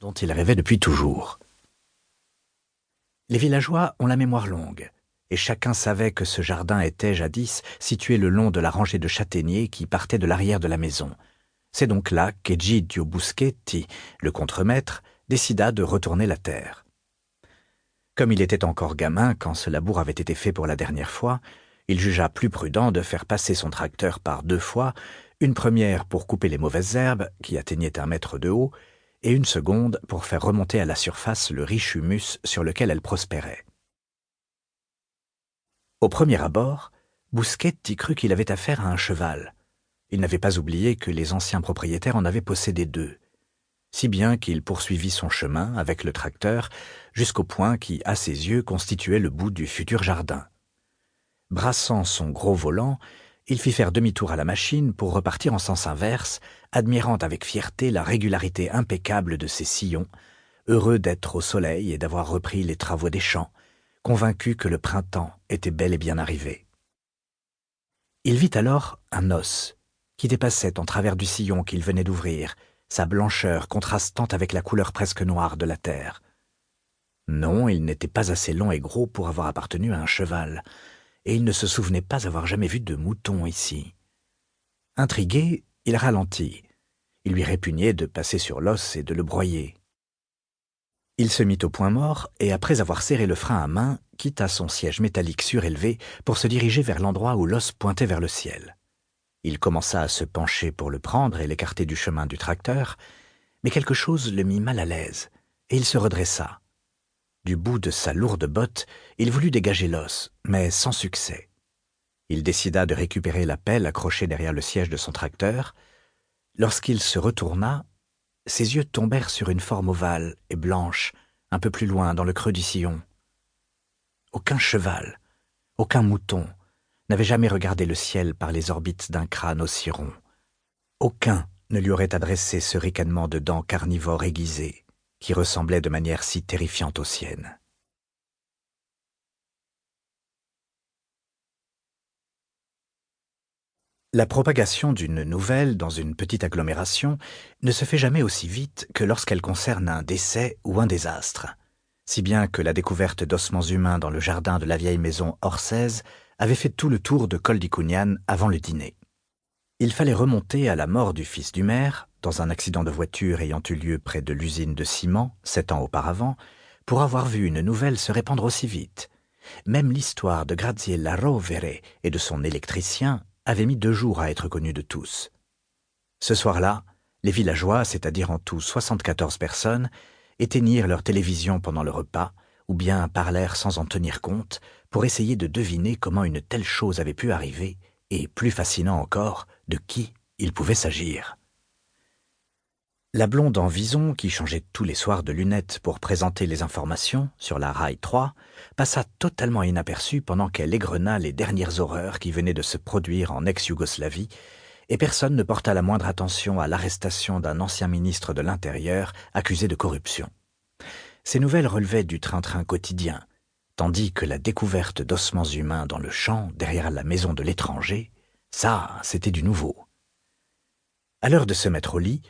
dont il rêvait depuis toujours. Les villageois ont la mémoire longue, et chacun savait que ce jardin était jadis situé le long de la rangée de châtaigniers qui partait de l'arrière de la maison. C'est donc là qu'Egidio Buschetti, le contremaître, décida de retourner la terre. Comme il était encore gamin quand ce labour avait été fait pour la dernière fois, il jugea plus prudent de faire passer son tracteur par 2 fois, une première pour couper les mauvaises herbes, qui atteignaient 1 mètre de haut, et une seconde pour faire remonter à la surface le riche humus sur lequel elles prospéraient. Au premier abord, Buschetti crut qu'il avait affaire à un cheval. Il n'avait pas oublié que les anciens propriétaires en avaient possédé 2, si bien qu'il poursuivit son chemin avec le tracteur jusqu'au point qui, à ses yeux, constituait le bout du futur jardin. Brassant son gros volant, il fit faire demi-tour à la machine pour repartir en sens inverse, admirant avec fierté la régularité impeccable de ses sillons, heureux d'être au soleil et d'avoir repris les travaux des champs, convaincu que le printemps était bel et bien arrivé. Il vit alors un os qui dépassait en travers du sillon qu'il venait d'ouvrir, sa blancheur contrastant avec la couleur presque noire de la terre. Non, il n'était pas assez long et gros pour avoir appartenu à un cheval, et il ne se souvenait pas avoir jamais vu de mouton ici. Intrigué, il ralentit. Il lui répugnait de passer sur l'os et de le broyer. Il se mit au point mort et, après avoir serré le frein à main, quitta son siège métallique surélevé pour se diriger vers l'endroit où l'os pointait vers le ciel. Il commença à se pencher pour le prendre et l'écarter du chemin du tracteur, mais quelque chose le mit mal à l'aise, et il se redressa. Du bout de sa lourde botte, il voulut dégager l'os, mais sans succès. Il décida de récupérer la pelle accrochée derrière le siège de son tracteur. Lorsqu'il se retourna, ses yeux tombèrent sur une forme ovale et blanche, un peu plus loin dans le creux du sillon. Aucun cheval, aucun mouton n'avait jamais regardé le ciel par les orbites d'un crâne aussi rond. Aucun ne lui aurait adressé ce ricanement de dents carnivores aiguisées, qui ressemblait de manière si terrifiante aux siennes. La propagation d'une nouvelle dans une petite agglomération ne se fait jamais aussi vite que lorsqu'elle concerne un décès ou un désastre, si bien que la découverte d'ossements humains dans le jardin de la vieille maison Orsez avait fait tout le tour de Col di Cugnan avant le dîner. Il fallait remonter à la mort du fils du maire, dans un accident de voiture ayant eu lieu près de l'usine de ciment 7 ans auparavant, pour avoir vu une nouvelle se répandre aussi vite. Même l'histoire de Graziella Rovere et de son électricien avait mis 2 jours à être connue de tous. Ce soir-là, les villageois, c'est-à-dire en tout 74 personnes, éteignirent leur télévision pendant le repas, ou bien parlèrent sans en tenir compte, pour essayer de deviner comment une telle chose avait pu arriver, et, plus fascinant encore, de qui il pouvait s'agir. La blonde en vison, qui changeait tous les soirs de lunettes pour présenter les informations sur la Rail 3, passa totalement inaperçue pendant qu'elle égrena les dernières horreurs qui venaient de se produire en ex-Yougoslavie, et personne ne porta la moindre attention à l'arrestation d'un ancien ministre de l'Intérieur accusé de corruption. Ces nouvelles relevaient du train-train quotidien, tandis que la découverte d'ossements humains dans le champ derrière la maison de l'étranger, ça, c'était du nouveau. À l'heure de se mettre au lit,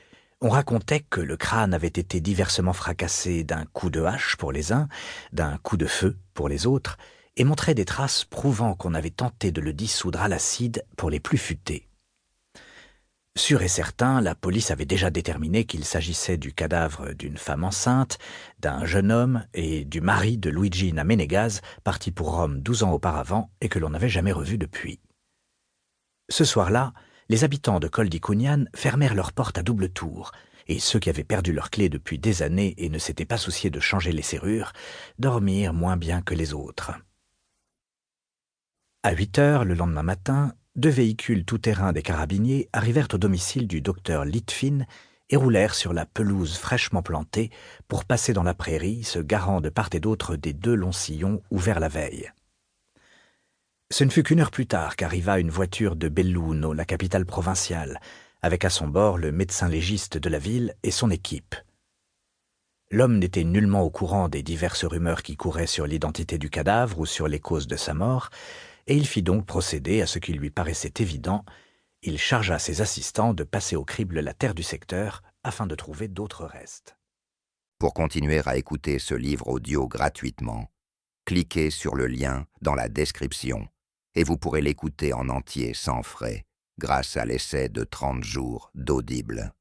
on racontait que le crâne avait été diversement fracassé d'un coup de hache pour les uns, d'un coup de feu pour les autres, et montrait des traces prouvant qu'on avait tenté de le dissoudre à l'acide pour les plus futés. Sûr et certain, la police avait déjà déterminé qu'il s'agissait du cadavre d'une femme enceinte, d'un jeune homme et du mari de Luigina Menegas, parti pour Rome 12 ans auparavant et que l'on n'avait jamais revu depuis. Ce soir-là, les habitants de Col di Cugnan fermèrent leurs portes à double tour, et ceux qui avaient perdu leurs clés depuis des années et ne s'étaient pas souciés de changer les serrures, dormirent moins bien que les autres. À 8 heures, le lendemain matin, 2 véhicules tout-terrain des carabiniers arrivèrent au domicile du docteur Litvin et roulèrent sur la pelouse fraîchement plantée pour passer dans la prairie, se garant de part et d'autre des 2 longs sillons ouverts la veille. Ce ne fut qu'1 heure plus tard qu'arriva une voiture de Belluno, la capitale provinciale, avec à son bord le médecin légiste de la ville et son équipe. L'homme n'était nullement au courant des diverses rumeurs qui couraient sur l'identité du cadavre ou sur les causes de sa mort, et il fit donc procéder à ce qui lui paraissait évident. Il chargea ses assistants de passer au crible la terre du secteur afin de trouver d'autres restes. Pour continuer à écouter ce livre audio gratuitement, cliquez sur le lien dans la description et vous pourrez l'écouter en entier sans frais grâce à l'essai de 30 jours d'Audible.